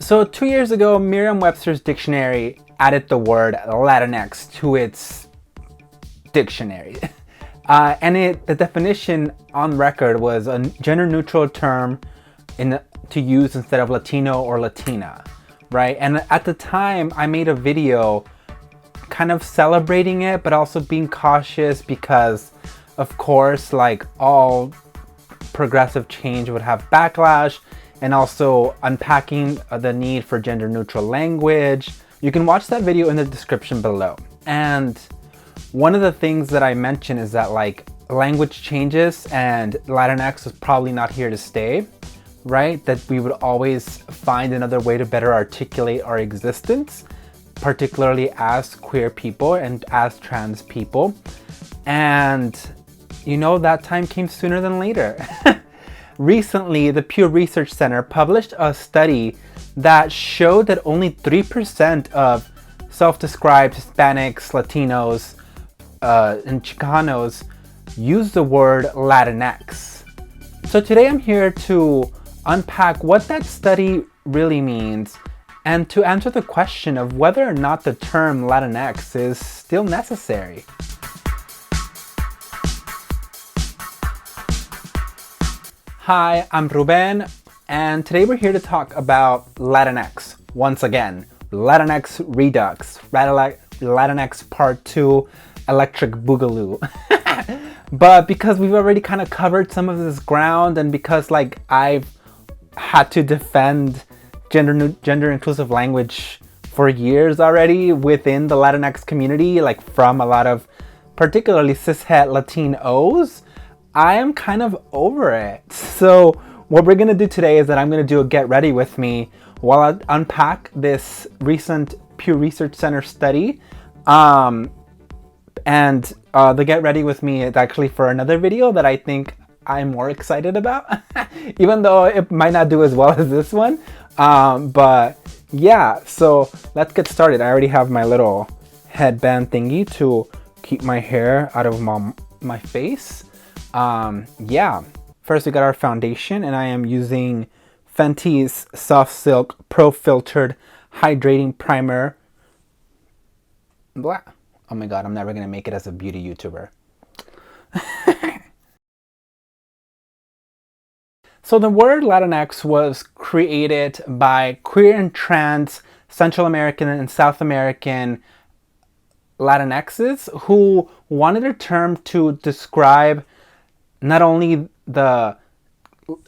So 2 years ago, Merriam-Webster's dictionary added the word Latinx to its dictionary. The definition on record was a gender-neutral term to use instead of Latino or Latina, right? And at the time, I made a video kind of celebrating it, but also being cautious because, of course, like all progressive change would have backlash, and also unpacking the need for gender-neutral language. You can watch that video in the description below. And one of the things that I mentioned is that like language changes and Latinx is probably not here to stay, right? That we would always find another way to better articulate our existence, particularly as queer people and as trans people. And you know, that time came sooner than later. Recently, the Pew Research Center published a study that showed that only 3% of self-described Hispanics, Latinos, and Chicanos use the word Latinx. So today I'm here to unpack what that study really means and to answer the question of whether or not the term Latinx is still necessary. Hi, I'm Ruben, and today we're here to talk about Latinx once again. Latinx Redux, Latinx Part 2, Electric Boogaloo. But because we've already kind of covered some of this ground, and because like I've had to defend gender inclusive language for years already within the Latinx community, like from a lot of particularly cishet Latinos, I am kind of over it. So what we're gonna do today is that I'm gonna do a get ready with me while I unpack this recent Pew Research Center study. The get ready with me is actually for another video that I think I'm more excited about, even though it might not do as well as this one. But yeah, so let's get started. I already have my little headband thingy to keep my hair out of my face. Yeah, first we got our foundation, and I am using Fenty's Soft Silk Pro Filtered Hydrating Primer. Blah. Oh my god, I'm never gonna make it as a beauty YouTuber. So the word Latinx was created by queer and trans Central American and South American Latinxes who wanted a term to describe not only the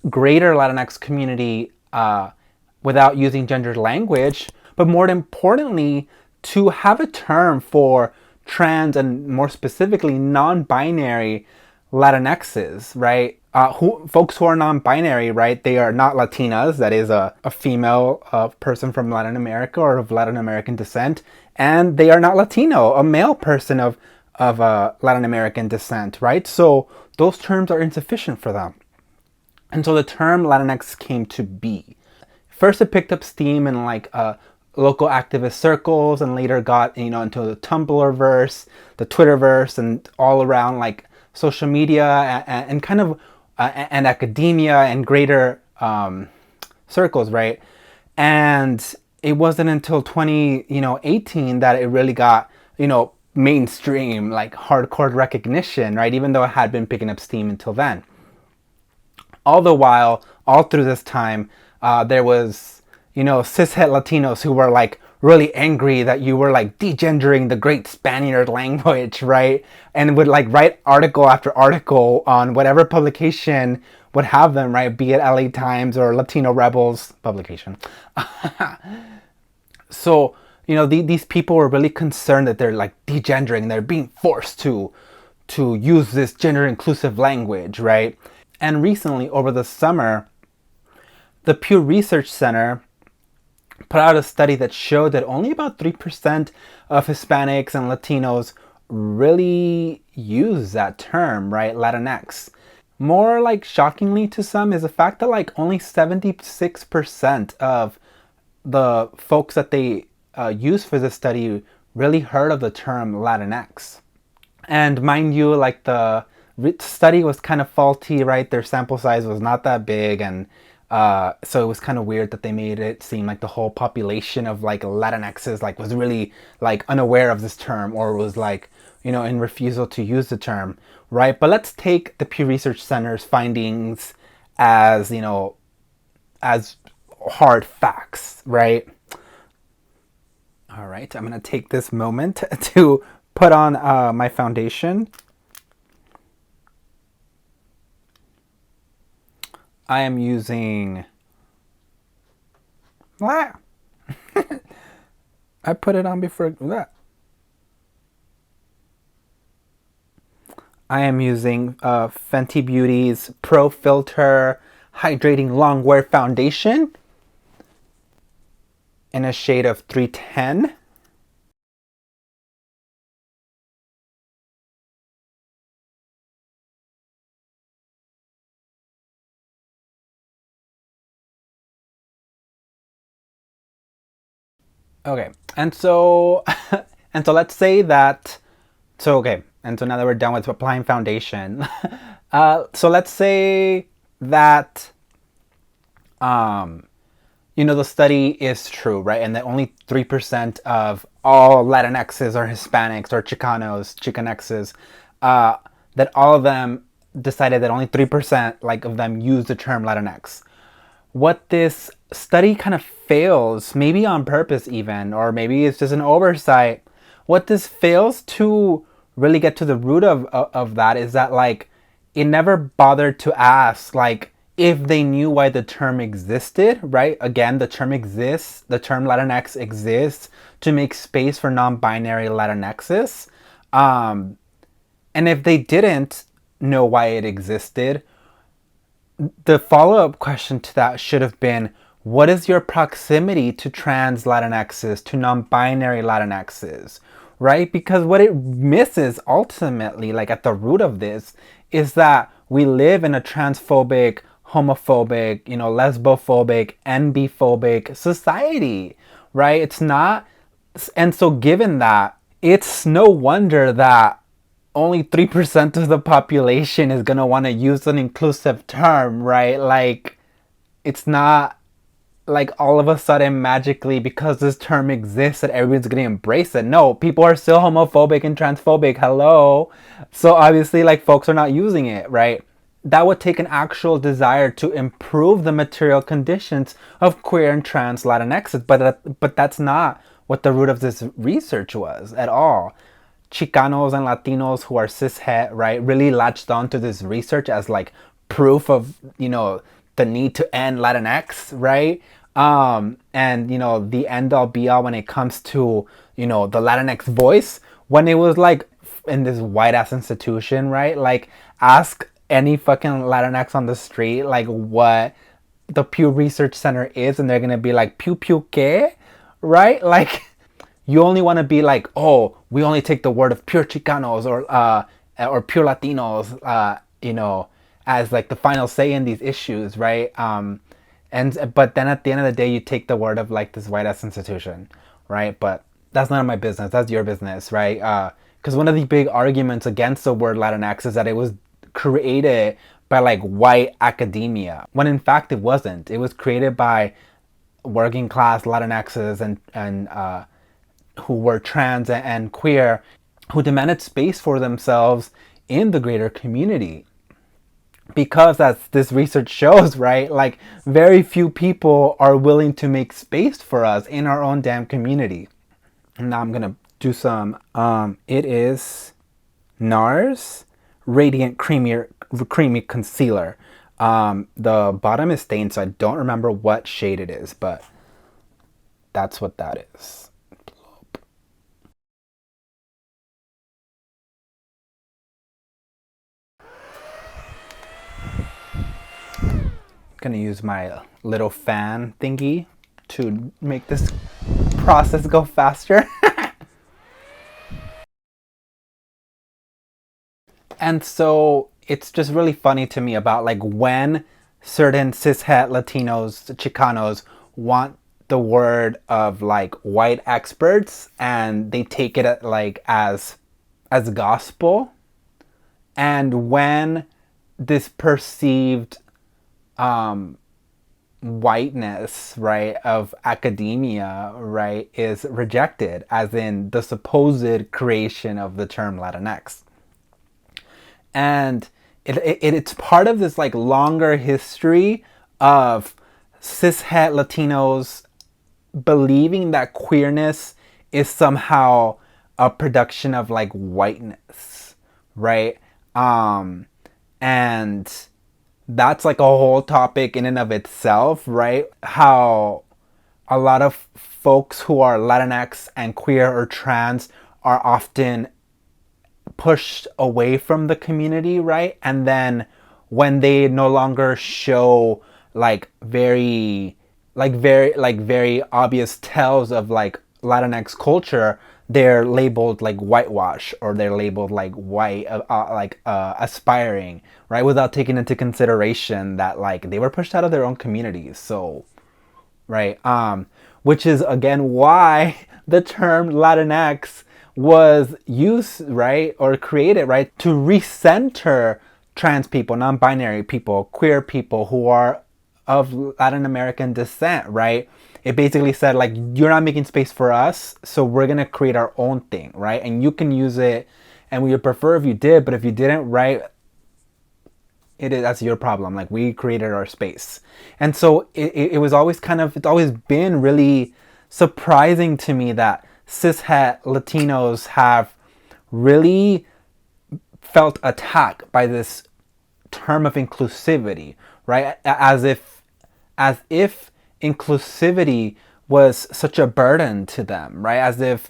greater Latinx community without using gendered language, but more importantly, to have a term for trans and more specifically non-binary Latinxes, right? Folks who are non-binary, right? They are not Latinas, that is a female person from Latin America or of Latin American descent, and they are not Latino, a male person of Latin American descent, right? So those terms are insufficient for them. And so the term Latinx came to be. First, it picked up steam in like local activist circles, and later got, you know, into the Tumblrverse, the Twitterverse, and all around like social media and kind of and academia and greater circles, right? And it wasn't until 2018 that it really got, you know, mainstream, like hardcore recognition, right? Even though it had been picking up steam until then. All the while, all through this time, there was, you know, cishet Latinos who were like really angry that you were like degendering the great Spaniard language, right? And would like write article after article on whatever publication would have them, right? Be it LA Times or Latino Rebels publication. So, you know, these people were really concerned that they're like degendering, they're being forced to use this gender inclusive language, right? And recently, over the summer, the Pew Research Center put out a study that showed that only about 3% of Hispanics and Latinos really use that term, right? Latinx. More like shockingly to some is the fact that like only 76% of the folks that they used for this study really heard of the term Latinx. And mind you, like the study was kind of faulty, right? Their sample size was not that big, and So it was kind of weird that they made it seem like the whole population of like Latinx's like was really like unaware of this term, or was like, you know, in refusal to use the term, right? But let's take the Pew Research Center's findings as, you know, as hard facts, right? All right, I'm gonna take this moment to put on my foundation. I am using... I put it on before that. I am using Fenty Beauty's Pro Filter Hydrating Longwear Foundation in a shade of 310. Okay, and so and so let's say that, so okay, and so now that we're done with applying foundation, so let's say that you know, the study is true, right? And that only 3% of all Latinx's or Hispanics or Chicanos, Chicanx's, that all of them decided that only 3% like of them use the term Latinx. What this study kind of fails, maybe on purpose even, or maybe it's just an oversight, what this fails to really get to the root of that is that like it never bothered to ask like if they knew why the term existed, right? Again, the term exists, the term Latinx exists to make space for non-binary Latinxes. And if they didn't know why it existed, the follow-up question to that should have been, what is your proximity to trans Latinxes, to non-binary Latinxes, right? Because what it misses ultimately, like at the root of this, is that we live in a transphobic, homophobic, you know, lesbophobic, NB-phobic society, right? It's not, and so given that, it's no wonder that only 3% of the population is going to want to use an inclusive term, right? Like, it's not like all of a sudden magically because this term exists that everyone's going to embrace it. No, people are still homophobic and transphobic. Hello. So obviously, like, folks are not using it, right? That would take an actual desire to improve the material conditions of queer and trans Latinxes, but that's not what the root of this research was at all. Chicanos and Latinos who are cishet, right, really latched on to this research as like proof of, you know, the need to end Latinx, right? And you know, the end all be all when it comes to, you know, the Latinx voice, when it was like in this white ass institution, right? Like ask any fucking Latinx on the street like what the Pew Research Center is, and they're gonna be like, pew pew que, right? Like you only want to be like, oh, we only take the word of pure Chicanos or pure Latinos, you know, as like the final say in these issues, right? And but then at the end of the day, you take the word of like this white ass institution, right? But that's none of my business. That's your business, right? Because one of the big arguments against the word Latinx is that it was created by like white academia, when in fact it wasn't. It was created by working class Latinxes and who were trans and queer, who demanded space for themselves in the greater community. Because as this research shows, right, like very few people are willing to make space for us in our own damn community. And now I'm gonna do some, it is Nars Radiant Creamy Concealer. The bottom is stained, so I don't remember what shade it is, but that's what that is. Gonna use my little fan thingy to make this process go faster. And so it's just really funny to me about like when certain cishet Latinos, Chicanos want the word of like white experts and they take it like as gospel, and when this perceived whiteness, right, of academia, right, is rejected, as in the supposed creation of the term Latinx. And it's part of this like longer history of cishet Latinos believing that queerness is somehow a production of like whiteness, right? And that's like a whole topic in and of itself, right? How a lot of folks who are Latinx and queer or trans are often pushed away from the community, right? And then when they no longer show like very obvious tells of like Latinx culture, they're labeled like whitewash, or they're labeled like white, aspiring, right? Without taking into consideration that like they were pushed out of their own communities. So, right, which is again why the term Latinx was used, right, or created, right, to recenter trans people, non-binary people, queer people who are of Latin American descent, right? It basically said like, you're not making space for us, so we're gonna create our own thing, right? And you can use it, and we would prefer if you did, but if you didn't, right, that's your problem. Like, we created our space. And so it was always it's always been really surprising to me that cishet Latinos have really felt attacked by this term of inclusivity, right? As if inclusivity was such a burden to them, right? As if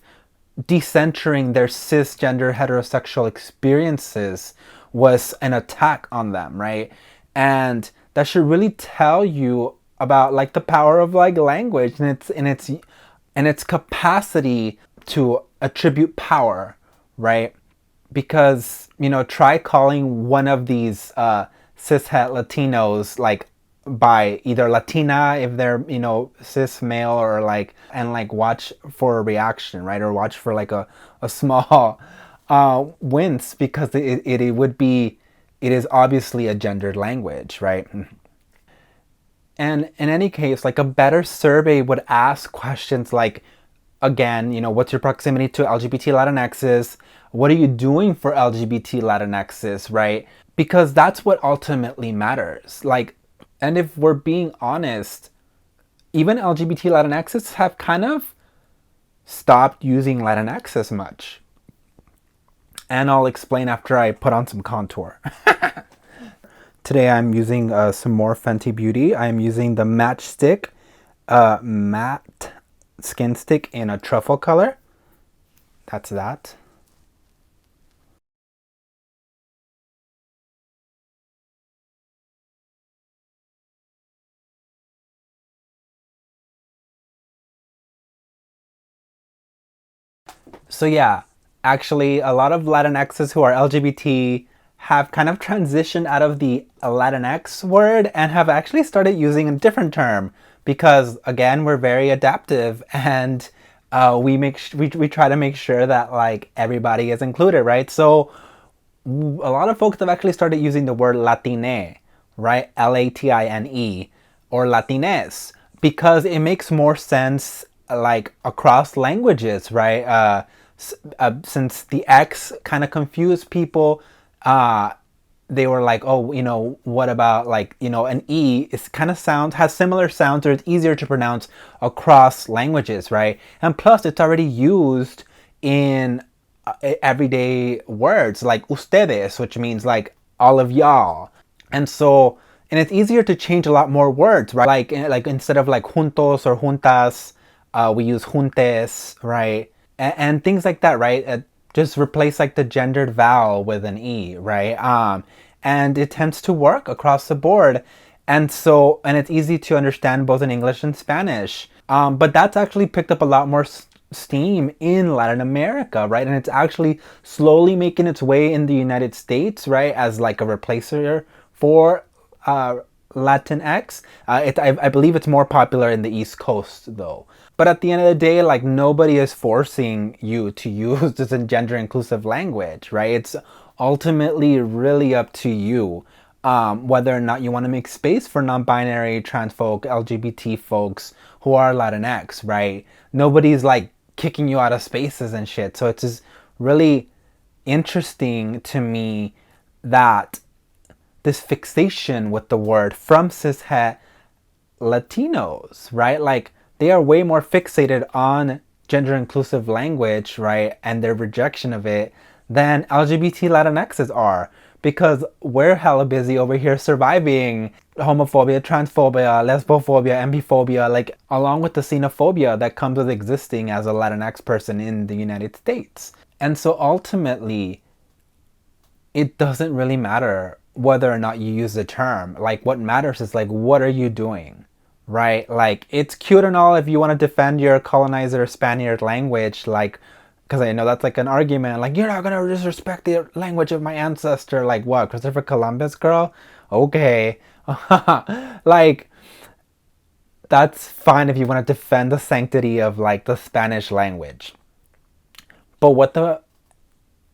decentering their cisgender heterosexual experiences was an attack on them, right? And that should really tell you about like the power of like language and its capacity to attribute power, right? Because, try calling one of these cishet Latinos like by either Latina if they're, cis male, or like, and like watch for a reaction, right? Or watch for like a small wince, because it is obviously a gendered language, right? And in any case, like a better survey would ask questions like, again, what's your proximity to LGBT Latinxes? What are you doing for LGBT Latinxes, right? Because that's what ultimately matters. Like, and if we're being honest, even LGBT Latinxes have kind of stopped using Latinx as much. And I'll explain after I put on some contour. Today I'm using some more Fenty Beauty. I'm using the Matchstick matte skin stick in a truffle color. That's that. So yeah, actually a lot of Latinxes who are LGBT have kind of transitioned out of the Latinx word and have actually started using a different term, because again, we're very adaptive, and we try to make sure that like everybody is included, right? So a lot of folks have actually started using the word Latine, right? Latine, or Latinx, because it makes more sense like across languages, right? Since the X kind of confused people, they were like, oh, what about like, an E is kind of has similar sounds, or it's easier to pronounce across languages, right? And plus it's already used in everyday words like ustedes, which means like all of y'all. And so, and it's easier to change a lot more words, right? Like instead of like juntos or juntas, we use juntes, right? And things like that, right? Just replace like the gendered vowel with an E, right? And it tends to work across the board. And so, and it's easy to understand both in English and Spanish. But that's actually picked up a lot more steam in Latin America, right? And it's actually slowly making its way in the United States, right? As like a replacer for Latinx. I believe it's more popular in the East Coast though. But at the end of the day, like nobody is forcing you to use this gender inclusive language, right? It's ultimately really up to you. whether or not you want to make space for non-binary, trans folk, LGBT folks who are Latinx, right? Nobody's like kicking you out of spaces and shit. So it's just really interesting to me that this fixation with the word from cishet Latinos, right? Like they are way more fixated on gender inclusive language, right? And their rejection of it than LGBT Latinxs are. Because we're hella busy over here surviving homophobia, transphobia, lesbophobia, ambiphobia, like along with the xenophobia that comes with existing as a Latinx person in the United States. And so ultimately, it doesn't really matter whether or not you use the term. Like what matters is like, what are you doing? Right? Like it's cute and all if you want to defend your colonizer Spaniard language, like, because I know that's like an argument, like you're not gonna disrespect the language of my ancestor, like what, Christopher Columbus, girl? Okay. Like that's fine if you want to defend the sanctity of like the Spanish language. But what the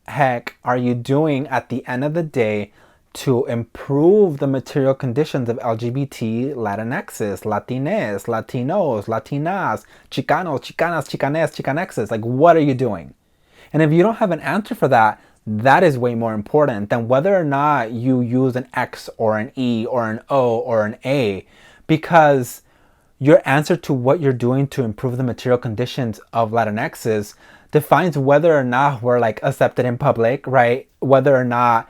heck are you doing at the end of the day to improve the material conditions of LGBT Latinxs, Latines, Latinos, Latinas, Chicanos, Chicanas, Chicanes, Chicanexes? Like, what are you doing? And if you don't have an answer for that, that is way more important than whether or not you use an X or an E or an O or an A, because your answer to what you're doing to improve the material conditions of Latinxs defines whether or not we're like accepted in public, right? Whether or not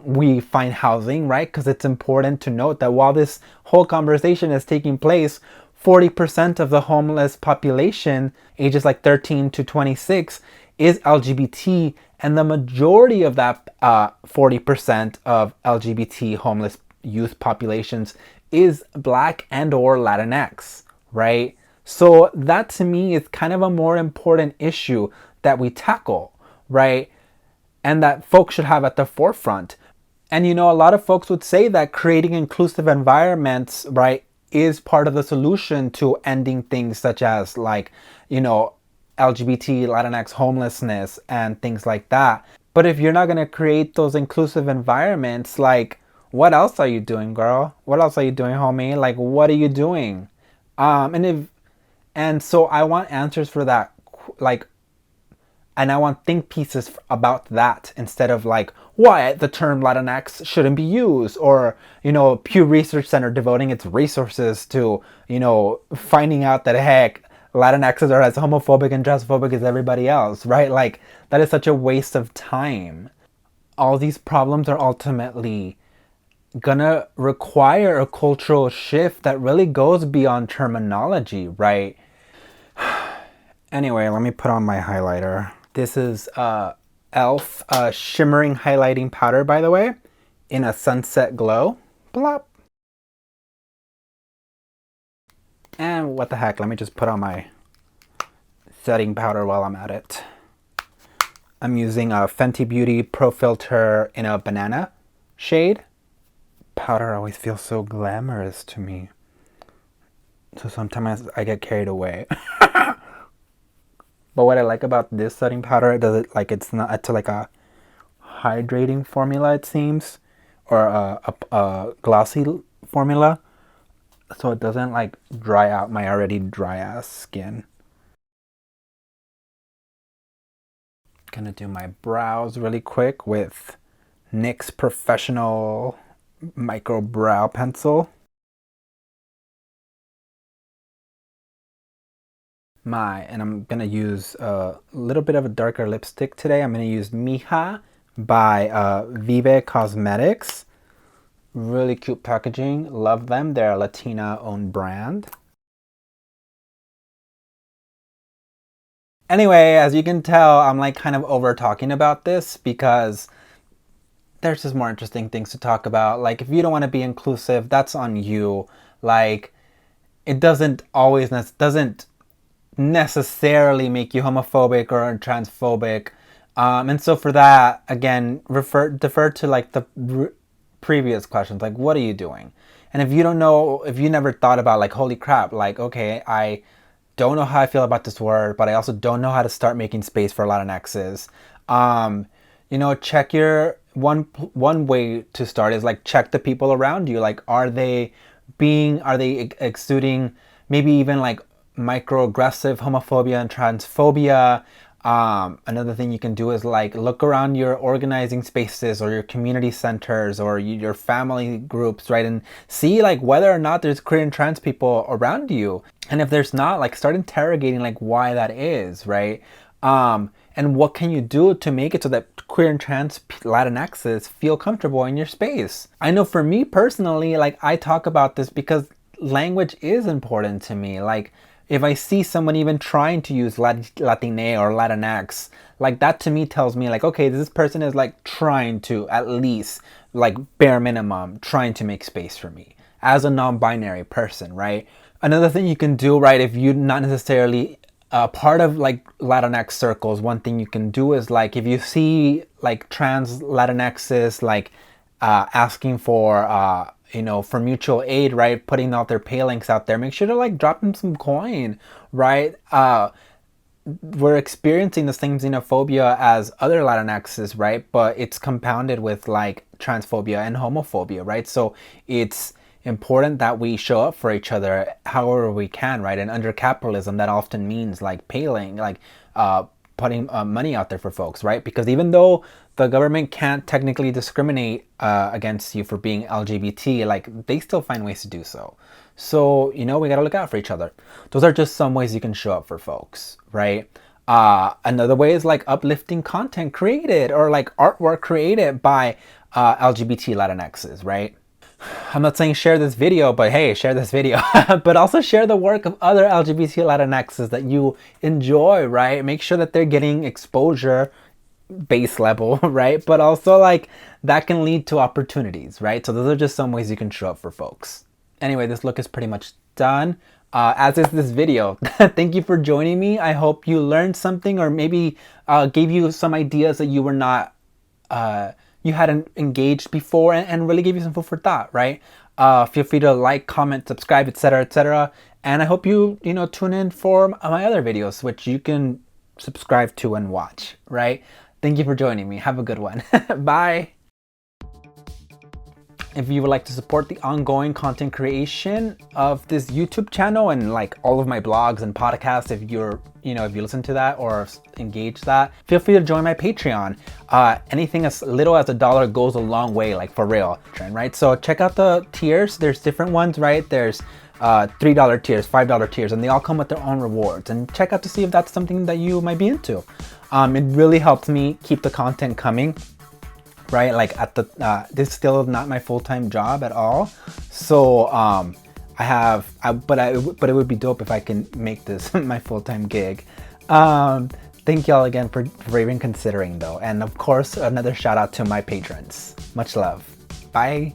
we find housing, right? Because it's important to note that while this whole conversation is taking place, 40% of the homeless population, ages like 13 to 26, is LGBT, and the majority of that 40% of LGBT homeless youth populations is Black and or Latinx, right? So that to me is kind of a more important issue that we tackle, right? And that folks should have at the forefront. And you know, a lot of folks would say that creating inclusive environments, right, is part of the solution to ending things such as like, you know, LGBT, Latinx homelessness and things like that. But if you're not going to create those inclusive environments, like, what else are you doing, girl? What else are you doing, homie? Like, what are you doing? And so I want answers for that, like, and I want think pieces about that instead of like why the term Latinx shouldn't be used, or you know, Pew Research Center devoting its resources to, you know, finding out that heck, Latinxs are as homophobic and transphobic as everybody else, right? Like that is such a waste of time. All these problems are ultimately gonna require a cultural shift that really goes beyond terminology, right? Anyway, let me put on my highlighter. This is e.l.f. Shimmering Highlighting Powder, by the way, in a sunset glow. Blop. And what the heck, let me just put on my setting powder while I'm at it. I'm using a Fenty Beauty Pro Filter in a banana shade. Powder always feels so glamorous to me. So sometimes I get carried away. But what I like about this setting powder, it's not, it's like a hydrating formula, it seems, or a glossy formula, so it doesn't like dry out my already dry ass skin. Gonna do my brows really quick with NYX Professional Micro Brow Pencil. And I'm gonna use a little bit of a darker lipstick today. I'm gonna use Mija by Vive Cosmetics. Really cute packaging, love them. They're a Latina owned brand. Anyway, as you can tell, I'm like kind of over talking about this because there's just more interesting things to talk about. Like if you don't want to be inclusive, that's on you. Like it doesn't necessarily make you homophobic or transphobic, and so for that, again, defer to like the previous questions, like what are you doing? And if you don't know, if you never thought about like, holy crap, like okay, I don't know how I feel about this word, but I also don't know how to start making space for Latinxs. You know, check your one way to start is like check the people around you. Like, are they exuding maybe even like microaggressive homophobia and transphobia? Another thing you can do is like look around your organizing spaces or your community centers or your family groups, right? And see like whether or not there's queer and trans people around you. And if there's not, like start interrogating like why that is, right? And what can you do to make it so that queer and trans Latinxes feel comfortable in your space? I know for me personally, like I talk about this because language is important to me. Like if I see someone even trying to use Latine or Latinx, like that to me tells me like, okay, this person is like trying to at least like bare minimum trying to make space for me as a non-binary person, right? Another thing you can do, right, if you're not necessarily part of like Latinx circles, one thing you can do is like if you see like trans Latinxes like asking for for mutual aid, right, putting out their pay links out there, make sure to like drop them some coin, right? We're experiencing the same xenophobia as other Latinxes, right? But it's compounded with like transphobia and homophobia, right? So it's important that we show up for each other however we can, right? And under capitalism, that often means like paying, like putting money out there for folks, right? Because even though the government can't technically discriminate against you for being LGBT, like they still find ways to do so. So, we gotta look out for each other. Those are just some ways you can show up for folks, right? Another way is like uplifting content created or like artwork created by LGBT Latinxes, right? I'm not saying share this video, but hey, share this video. But also share the work of other LGBT Latinxes that you enjoy, right? Make sure that they're getting exposure, base level, right? But also like that can lead to opportunities, right? So those are just some ways you can show up for folks. Anyway, this look is pretty much done. As is this video. Thank you for joining me. I hope you learned something or maybe gave you some ideas that you were not you hadn't engaged before and really gave you some food for thought, right? Feel free to like, comment, subscribe, etc., etc. And I hope you tune in for my other videos, which you can subscribe to and watch, right? Thank you for joining me. Have a good one. Bye. If you would like to support the ongoing content creation of this YouTube channel and like all of my blogs and podcasts, if you listen to that or engage that, feel free to join my Patreon. Anything as little as $1 goes a long way, like for real, right? So check out the tiers. There's different ones, right? There's $3 tiers, $5 tiers, and they all come with their own rewards. And check out to see if that's something that you might be into. It really helps me keep the content coming. Right, like this still is not my full-time job at all, so but it would be dope if I can make this my full-time gig. Thank y'all again for even considering though, and of course another shout out to my patrons. Much love. Bye.